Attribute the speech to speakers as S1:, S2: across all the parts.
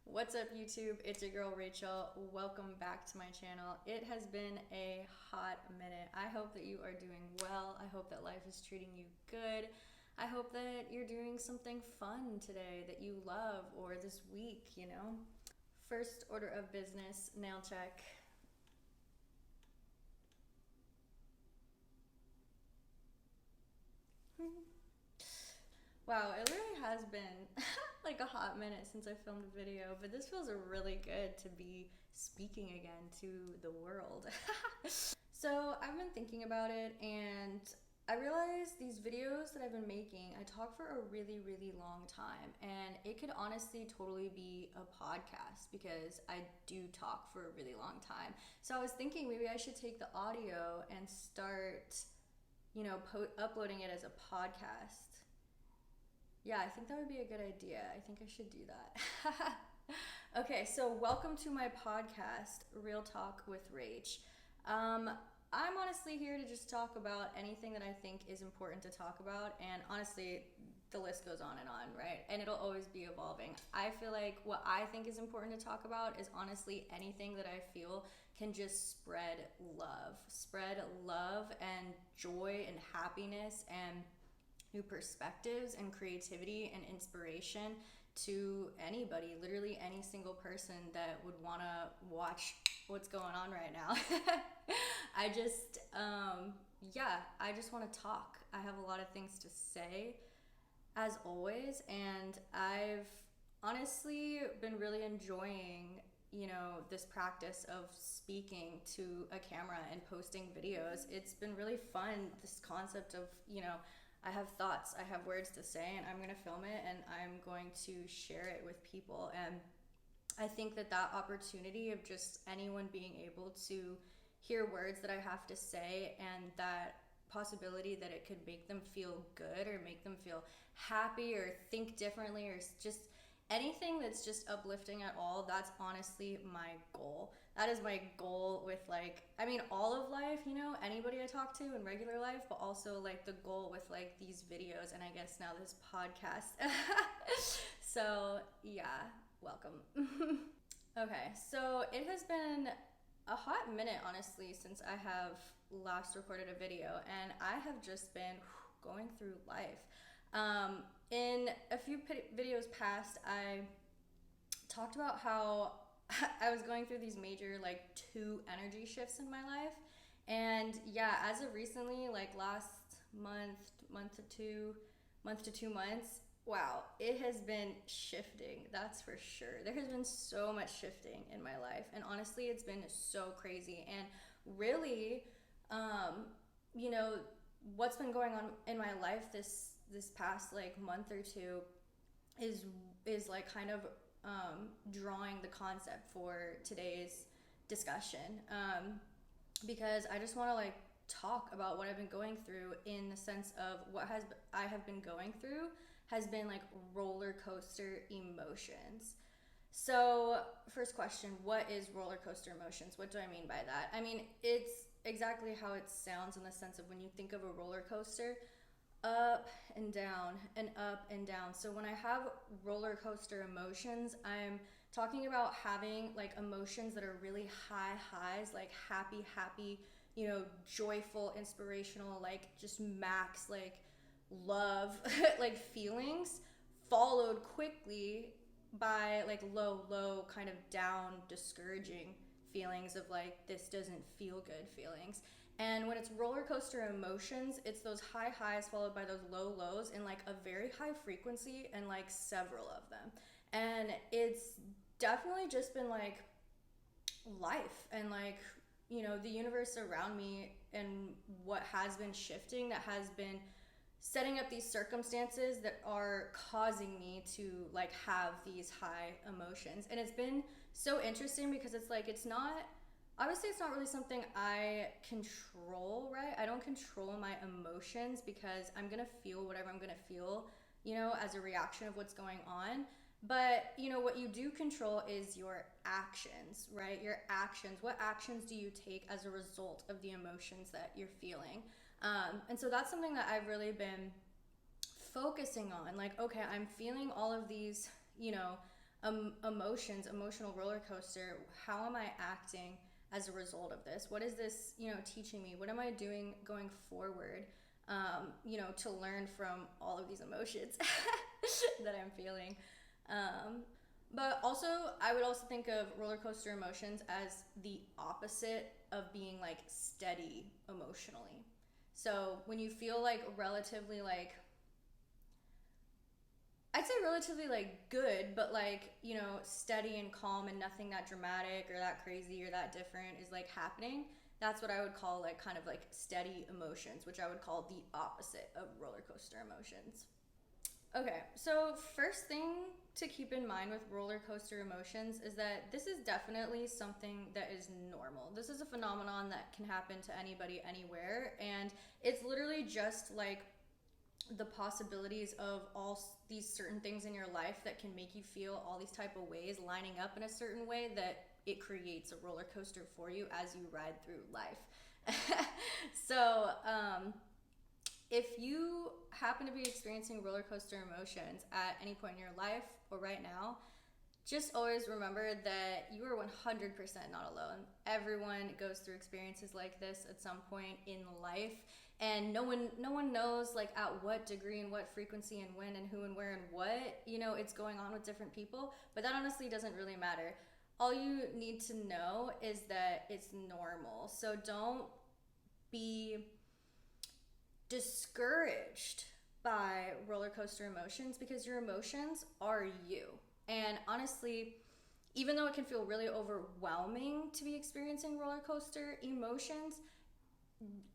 S1: What's up, YouTube? It's your girl Rachel. Welcome back to my channel. It has been a hot minute. I hope that you are doing well. I hope that life is treating you good. I hope that you're doing something fun today that you love or this week, First order of business, nail check. Wow, it really has been like a hot minute since I filmed a video, but this feels really good to be speaking again to the world. So I've been thinking about it and I realized these videos that I've been making, I talk for a really, really long time, and it could honestly totally be a podcast because I do talk for a really long time. So I was thinking maybe I should take the audio and start, uploading it as a podcast. Yeah, I think that would be a good idea. I think I should do that. Okay, so welcome to my podcast, Real Talk with Rach. I'm honestly here to just talk about anything that I think is important to talk about, and honestly, the list goes on and on, right? And it'll always be evolving. I feel like what I think is important to talk about is honestly anything that I feel can just spread love and joy and happiness and new perspectives and creativity and inspiration to anybody, literally any single person that would want to watch what's going on right now. I just, I just want to talk. I have a lot of things to say, as always, and I've honestly been really enjoying this practice of speaking to a camera and posting videos. It's been really fun, this concept of I have thoughts, I have words to say, and I'm going to film it and I'm going to share it with people. And I think that opportunity of just anyone being able to hear words that I have to say, and that possibility that it could make them feel good or make them feel happy or think differently or just anything that's just uplifting at all, that's honestly my goal. That is my goal with all of life, anybody I talk to in regular life, but also the goal with these videos and I guess now this podcast. So yeah, welcome. Okay, so it has been a hot minute, honestly, since I have last recorded a video, and I have just been going through life. In a few videos past, I talked about how I was going through these major 2 energy shifts in my life. And yeah, as of recently, last month to 2 months, wow, it has been shifting, that's for sure. There has been so much shifting in my life, and honestly, it's been so crazy. And really, what's been going on in my life this past month or two is kind of drawing the concept for today's discussion, because I just want to talk about what I've been going through, in the sense of I have been going through has been roller coaster emotions. So first question, what is roller coaster emotions? What do I mean by that? I mean, it's exactly how it sounds, in the sense of when you think of a roller coaster, up and down and up and down. So when I have roller coaster emotions, I'm talking about having emotions that are really high highs, happy, joyful, inspirational, just max love feelings, followed quickly by low kind of down, discouraging feelings of this doesn't feel good feelings. And when it's roller coaster emotions, it's those high highs followed by those low lows in a very high frequency, and several of them. And it's definitely just been life and the universe around me, and what has been shifting, that has been setting up these circumstances that are causing me to have these high emotions. And it's been so interesting because it's not, obviously it's not really something I control, right? I don't control my emotions, because I'm gonna feel whatever I'm gonna feel, as a reaction of what's going on. But what you do control is your actions, right? Your actions. What actions do you take as a result of the emotions that you're feeling? And so that's something that I've really been focusing on. Okay, I'm feeling all of these emotions, emotional roller coaster. How am I acting as a result of this? What is this, teaching me? What am I doing going forward, to learn from all of these emotions that I'm feeling? But also, I would also think of roller coaster emotions as the opposite of being like steady emotionally. So when you feel like relatively like, I'd say relatively like good, but like, steady and calm and nothing that dramatic or that crazy or that different is like happening. That's what I would call like kind of like steady emotions, which I would call the opposite of roller coaster emotions. Okay, so first thing to keep in mind with roller coaster emotions is that this is definitely something that is normal. This is a phenomenon that can happen to anybody, anywhere, and it's literally just like the possibilities of all these certain things in your life that can make you feel all these type of ways lining up in a certain way that it creates a roller coaster for you as you ride through life. So, if you happen to be experiencing roller coaster emotions at any point in your life or right now, just always remember that you are 100% not alone. Everyone goes through experiences like this at some point in life, and no one knows like at what degree and what frequency and when and who and where and what, it's going on with different people, but that honestly doesn't really matter. All you need to know is that it's normal. So don't be discouraged by roller coaster emotions, because your emotions are you. And honestly, even though it can feel really overwhelming to be experiencing roller coaster emotions,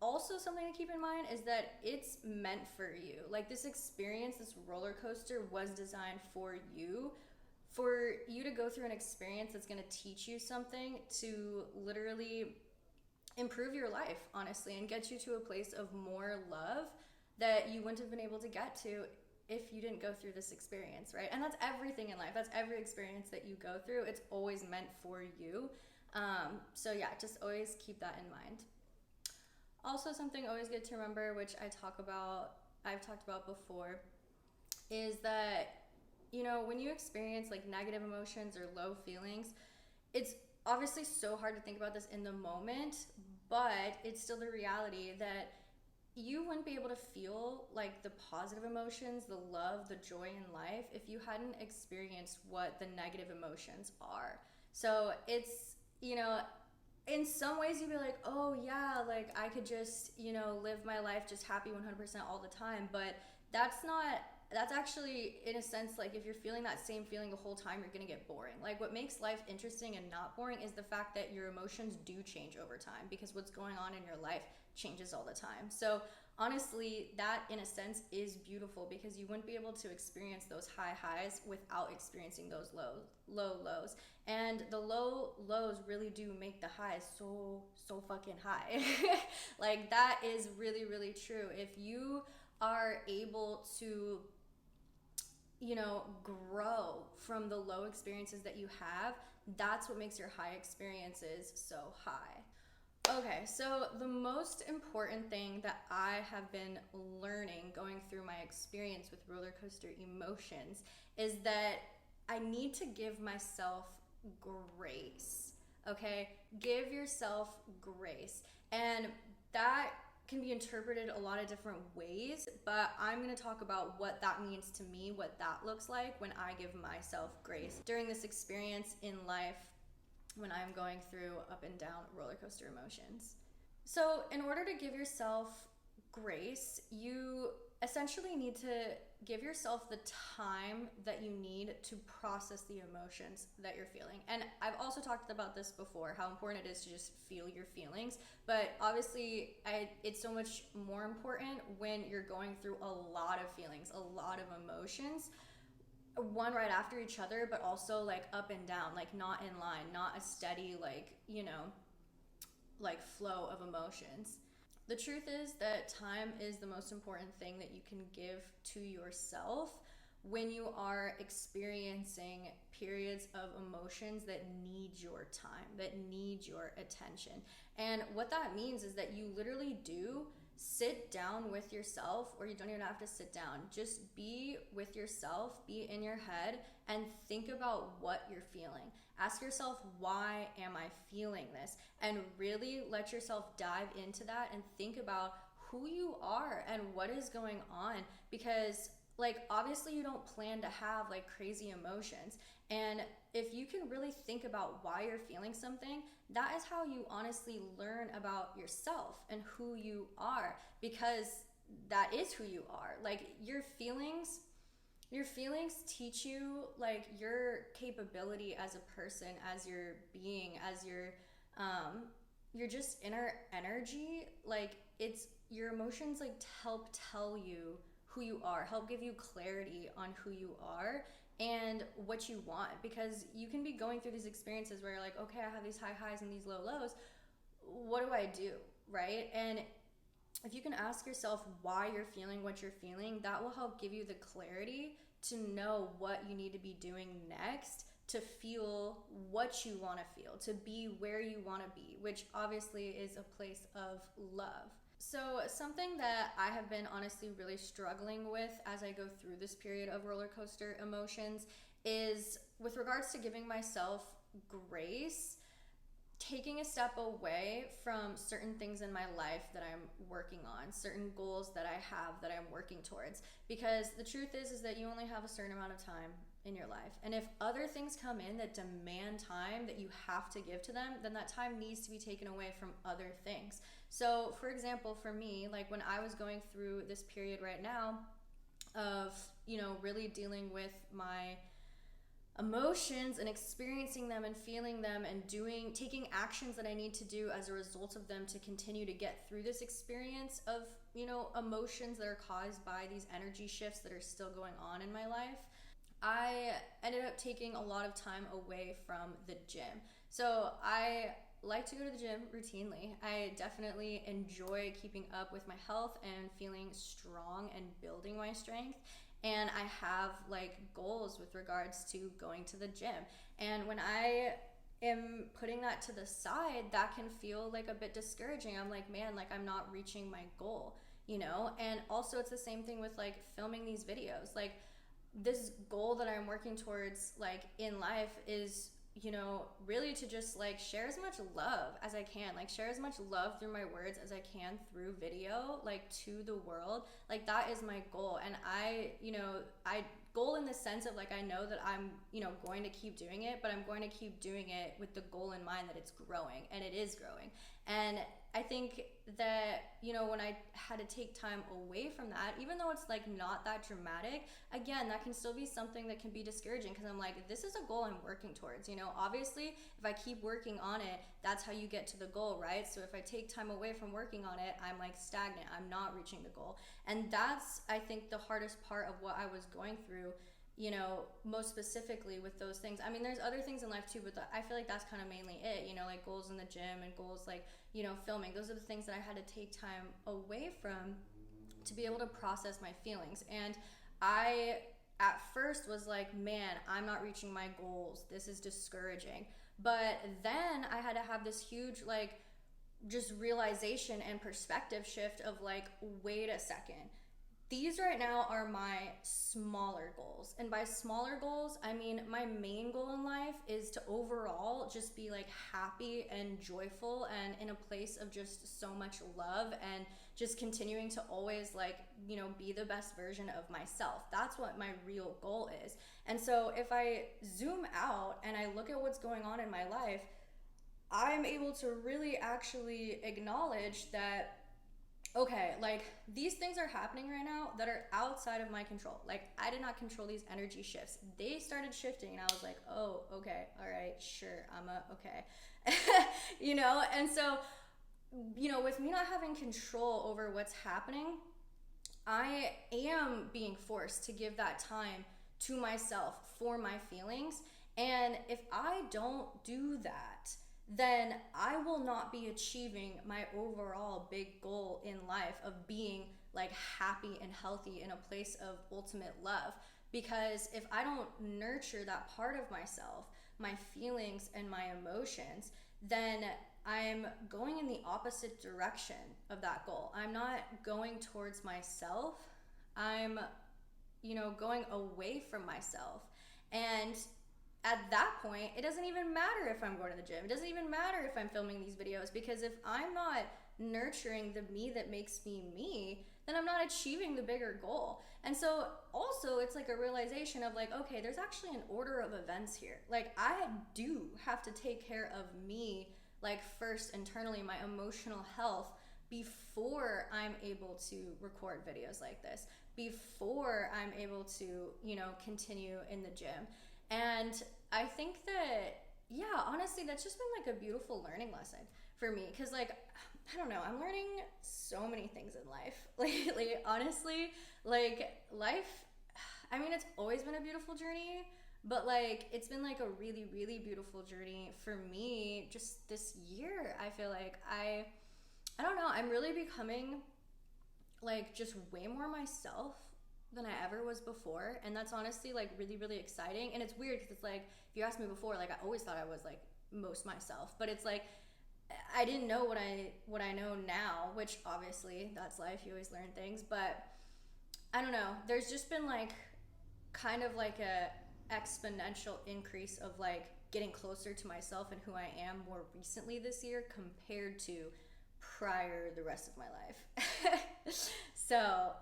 S1: also something to keep in mind is that it's meant for you. Like this experience, this roller coaster was designed for you to go through an experience that's going to teach you something, to literally improve your life, honestly, and get you to a place of more love that you wouldn't have been able to get to if you didn't go through this experience, right? And that's everything in life. That's every experience that you go through. It's always meant for you. So yeah, just always keep that in mind. Also, something always good to remember, which I've talked about before, is that, when you experience like negative emotions or low feelings, it's obviously so hard to think about this in the moment, but it's still the reality that you wouldn't be able to feel like the positive emotions, the love, the joy in life if you hadn't experienced what the negative emotions are. So it's, in some ways you'd be like, oh yeah, like I could just, live my life just happy 100% all the time. But that's actually, in a sense, like if you're feeling that same feeling the whole time, you're gonna get boring. Like what makes life interesting and not boring is the fact that your emotions do change over time, because what's going on in your life changes all the time. So honestly, that in a sense is beautiful, because you wouldn't be able to experience those high highs without experiencing those low lows. And the low lows really do make the highs so fucking high. Like that is really, really true. If you are able to, grow from the low experiences that you have, that's what makes your high experiences so high. Okay, so the most important thing that I have been learning going through my experience with roller coaster emotions is that I need to give myself grace. Okay, give yourself grace. And that can be interpreted a lot of different ways, but I'm going to talk about what that means to me, what that looks like when I give myself grace during this experience in life when I'm going through up and down roller coaster emotions. So, in order to give yourself grace, you essentially need to give yourself the time that you need to process the emotions that you're feeling. And I've also talked about this before, how important it is to just feel your feelings. But obviously, it's so much more important when you're going through a lot of feelings, a lot of emotions, one right after each other, but also like up and down, like not in line, not a steady, like, like flow of emotions. The truth is that time is the most important thing that you can give to yourself when you are experiencing periods of emotions that need your time, that need your attention. And what that means is that you literally do sit down with yourself, or you don't even have to sit down. Just be with yourself, be in your head, and think about what you're feeling. Ask yourself, why am I feeling this? And really let yourself dive into that and think about who you are and what is going on. Because like, obviously you don't plan to have like crazy emotions, and if you can really think about why you're feeling something, that is how you honestly learn about yourself and who you are, because that is who you are. Like, your feelings teach you like your capability as a person, as your being, as your just inner energy. Like, it's your emotions like help tell you who you are, help give you clarity on who you are and what you want. Because you can be going through these experiences where you're like, okay, I have these high highs and these low lows. What do I do? Right? And if you can ask yourself why you're feeling what you're feeling, that will help give you the clarity to know what you need to be doing next to feel what you want to feel, to be where you want to be, which obviously is a place of love. So something that I have been honestly really struggling with as I go through this period of roller coaster emotions is with regards to giving myself grace, taking a step away from certain things in my life that I'm working on, certain goals that I have that I'm working towards. Because the truth is that you only have a certain amount of time in your life. And if other things come in that demand time that you have to give to them, then that time needs to be taken away from other things. So for example, for me, like when I was going through this period right now of, really dealing with my emotions and experiencing them and feeling them and taking actions that I need to do as a result of them to continue to get through this experience of, emotions that are caused by these energy shifts that are still going on in my life, I ended up taking a lot of time away from the gym. So I like to go to the gym routinely. I definitely enjoy keeping up with my health and feeling strong and building my strength. And I have like goals with regards to going to the gym. And when I am putting that to the side, that can feel like a bit discouraging. I'm like, man, like I'm not reaching my goal, And also it's the same thing with like filming these videos. Like, this goal that I'm working towards like in life is, really to just like share as much love as I can, like share as much love through my words as I can through video, like to the world. Like that is my goal. And I goal in the sense of like, I know that I'm, going to keep doing it, but I'm going to keep doing it with the goal in mind that it's growing, and it is growing. And I think that, when I had to take time away from that, even though it's like not that dramatic, again, that can still be something that can be discouraging, because I'm like, this is a goal I'm working towards, Obviously, if I keep working on it, that's how you get to the goal, right? So if I take time away from working on it, I'm like stagnant, I'm not reaching the goal. And that's, I think, the hardest part of what I was going through, most specifically with those things. I mean, there's other things in life too, but I feel like that's kind of mainly it, like goals in the gym and goals like, filming. Those are the things that I had to take time away from to be able to process my feelings. And I, at first, was like, man, I'm not reaching my goals. This is discouraging. But then I had to have this huge, like, just realization and perspective shift of like, wait a second. These right now are my smaller goals. And by smaller goals, I mean my main goal in life is to overall just be like happy and joyful and in a place of just so much love and just continuing to always like, be the best version of myself. That's what my real goal is. And so if I zoom out and I look at what's going on in my life, I'm able to really actually acknowledge that, okay, like these things are happening right now that are outside of my control. Like, I did not control these energy shifts. They started shifting and I was like, oh, okay, all right, sure, okay. And so, with me not having control over what's happening, I am being forced to give that time to myself for my feelings. And if I don't do that, then I will not be achieving my overall big goal in life of being like happy and healthy in a place of ultimate love. Because if I don't nurture that part of myself, my feelings and my emotions, then I'm going in the opposite direction of that goal. I'm not going towards myself. I'm, going away from myself. And at that point, it doesn't even matter if I'm going to the gym. It doesn't even matter if I'm filming these videos, because if I'm not nurturing the me that makes me me, then I'm not achieving the bigger goal. And so also it's like a realization of like, okay, there's actually an order of events here. Like I do have to take care of me, like first internally, my emotional health, before I'm able to record videos like this, before I'm able to, continue in the gym. And I think that, yeah, honestly, that's just been like a beautiful learning lesson for me. Cause like, I don't know, I'm learning so many things in life lately, honestly. Like life, I mean, it's always been a beautiful journey, but like it's been like a really, really beautiful journey for me just this year. I feel like I don't know, I'm really becoming like just way more myself than I ever was before. And that's honestly like really, really exciting. And it's weird because it's like, if you asked me before, like I always thought I was like most myself, but it's like, I didn't know what I know now, which obviously that's life. You always learn things, but I don't know. There's just been like kind of like a exponential increase of like getting closer to myself and who I am more recently this year compared to prior the rest of my life. So,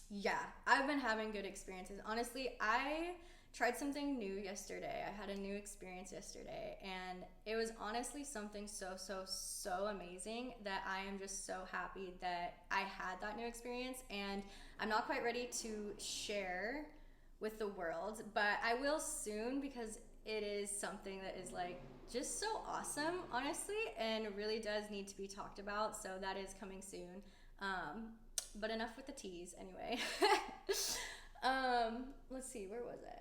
S1: yeah, I've been having good experiences. Honestly, I tried something new yesterday. I had a new experience yesterday, and it was honestly something so amazing that I am just so happy that I had that new experience. And I'm not quite ready to share with the world, but I will soon, because it is something that is like just so awesome, honestly, and really does need to be talked about. So that is coming soon. But enough with the tease anyway. Let's see, where was I?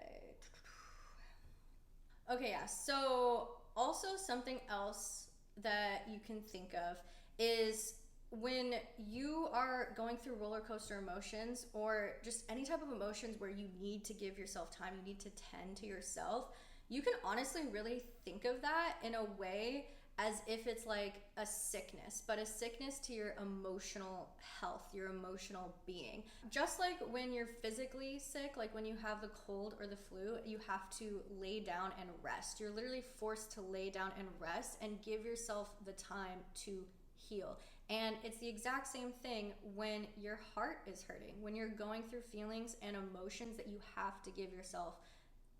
S1: Okay, yeah. So also something else that you can think of is when you are going through roller coaster emotions, or just any type of emotions where you need to give yourself time, you need to tend to yourself, you can honestly really think of that in a way as if it's like a sickness, but a sickness to your emotional health, your emotional being. Just like when you're physically sick, like when you have the cold or the flu, you have to lay down and rest. You're literally forced to lay down and rest and give yourself the time to heal. And it's the exact same thing when your heart is hurting, when you're going through feelings and emotions that you have to give yourself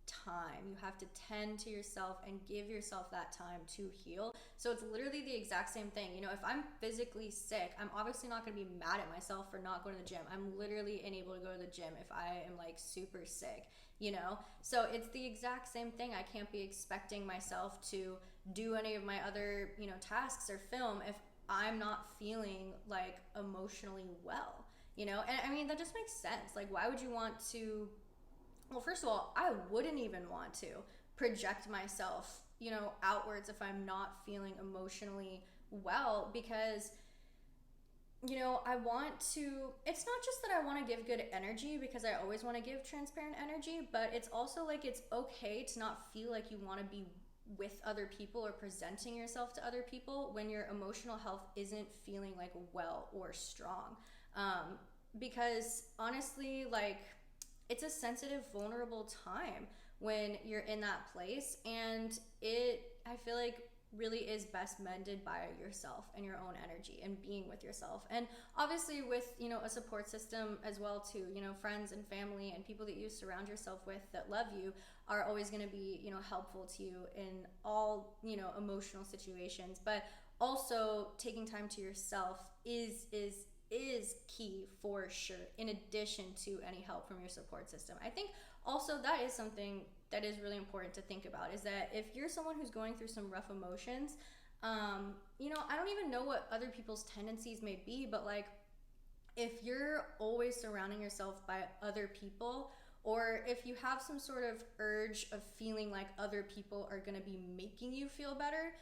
S1: time. You have to tend to yourself and give yourself that time to heal. So it's literally the exact same thing. If I'm physically sick, I'm obviously not going to be mad at myself for not going to the gym. I'm literally unable to go to the gym if I am like super sick, So it's the exact same thing. I can't be expecting myself to do any of my other, tasks or film if I'm not feeling like emotionally well, and I mean, that just makes sense. Like, why would you want to, well, first of all, I wouldn't even want to project myself, outwards if I'm not feeling emotionally well, because, I want to, it's not just that I want to give good energy, because I always want to give transparent energy, but it's also like it's okay to not feel like you want to be with other people or presenting yourself to other people when your emotional health isn't feeling like well or strong. Because honestly, like, it's a sensitive, vulnerable time when you're in that place, and I feel like, really is best mended by yourself and your own energy and being with yourself. And obviously with, a support system as well too, friends and family and people that you surround yourself with that love you are always going to be, helpful to you in all, emotional situations. But also taking time to yourself is key for sure, in addition to any help from your support system. I think also that is something that is really important to think about, is that if you're someone who's going through some rough emotions, I don't even know what other people's tendencies may be, but like, if you're always surrounding yourself by other people, or if you have some sort of urge of feeling like other people are going to be making you feel better,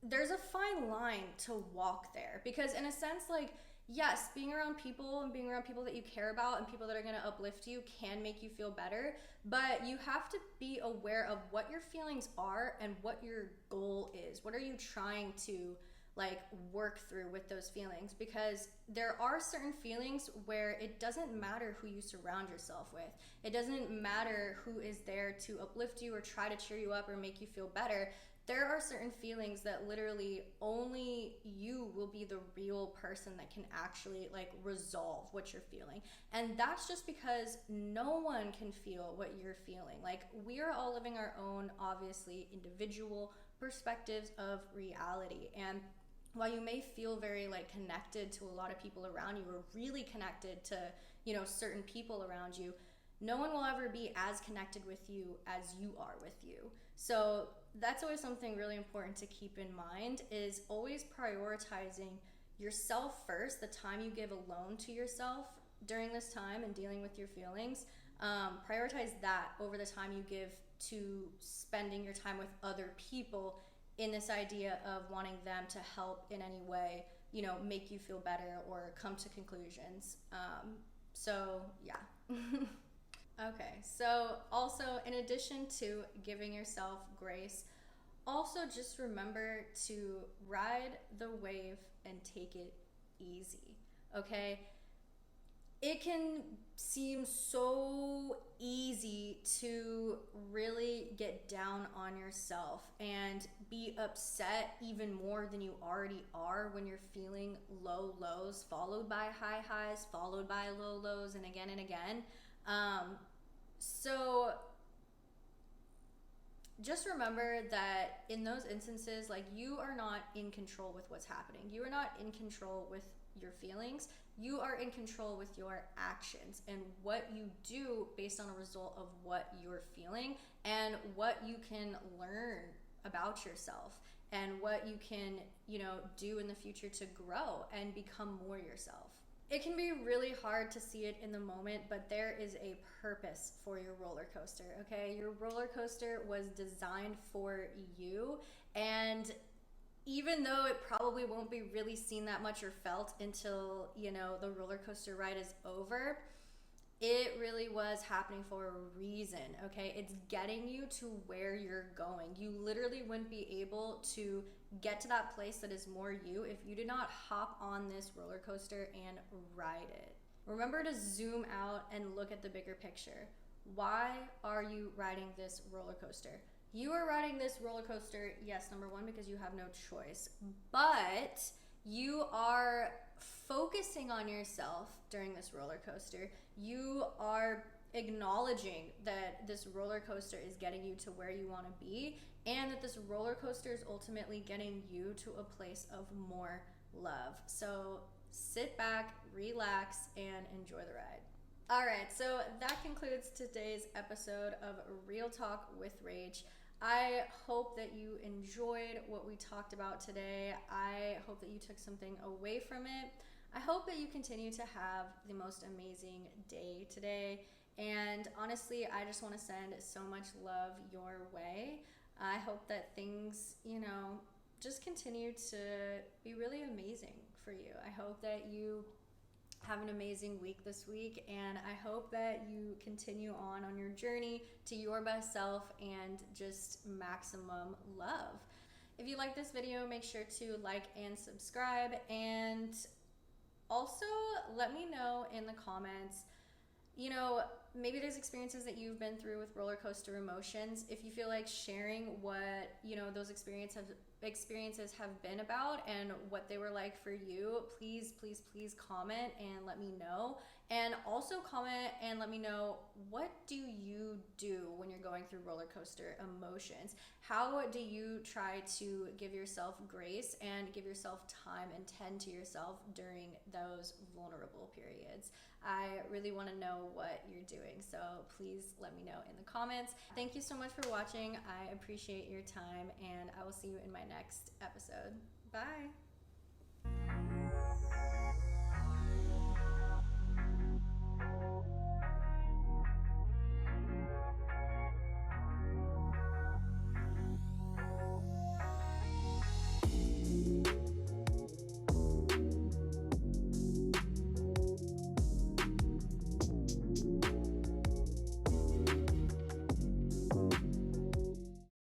S1: there's a fine line to walk there, because in a sense, like, Yes, being around people and being around people that you care about and people that are going to uplift you can make you feel better, but you have to be aware of what your feelings are and what your goal is. What are you trying to like work through with those feelings? Because there are certain feelings where it doesn't matter who you surround yourself with. It doesn't matter who is there to uplift you or try to cheer you up or make you feel better. There are certain feelings that literally only you will be the real person that can actually like resolve what you're feeling. And that's just because no one can feel what you're feeling. Like, we are all living our own, obviously, individual perspectives of reality. And while you may feel very like connected to a lot of people around you, or really connected to, certain people around you, no one will ever be as connected with you as you are with you. So that's always something really important to keep in mind, is always prioritizing yourself first, the time you give alone to yourself during this time and dealing with your feelings. Prioritize that over the time you give to spending your time with other people, in this idea of wanting them to help in any way, make you feel better or come to conclusions. So yeah. Okay, so also, in addition to giving yourself grace, also just remember to ride the wave and take it easy, okay? It can seem so easy to really get down on yourself and be upset even more than you already are when you're feeling low lows, followed by high highs, followed by low lows, and again. So just remember that in those instances, like, you are not in control with what's happening. You are not in control with your feelings. You are in control with your actions and what you do based on a result of what you're feeling, and what you can learn about yourself, and what you can, do in the future to grow and become more yourself. It can be really hard to see it in the moment, but there is a purpose for your roller coaster, okay? Your roller coaster was designed for you, and even though it probably won't be really seen that much or felt until, the roller coaster ride is over, it really was happening for a reason, okay? It's getting you to where you're going. You literally wouldn't be able to get to that place that is more you if you did not hop on this roller coaster and ride it. Remember to zoom out and look at the bigger picture. Why are you riding this roller coaster? You are riding this roller coaster, yes, number one, because you have no choice, but you are focusing on yourself during this roller coaster. You are acknowledging that this roller coaster is getting you to where you want to be, and that this roller coaster is ultimately getting you to a place of more love. So sit back, relax, and enjoy the ride. All right, so that concludes today's episode of Real Talk with Rach. I hope that you enjoyed what we talked about today. I hope that you took something away from it. I hope that you continue to have the most amazing day today. And honestly, I just want to send so much love your way. I hope that things, just continue to be really amazing for you. I hope that you have an amazing week this week, and I hope that you continue on your journey to your best self and just maximum love. If you like this video, make sure to like and subscribe, and also let me know in the comments, maybe there's experiences that you've been through with roller coaster emotions. If you feel like sharing what, those experiences have been about and what they were like for you, please comment and let me know. And also comment and let me know, what do you do when you're going through roller coaster emotions? How do you try to give yourself grace and give yourself time and tend to yourself during those vulnerable periods? I really want to know what you're doing, so please let me know in the comments. Thank you so much for watching. I appreciate your time, and I will see you in my next episode. Bye.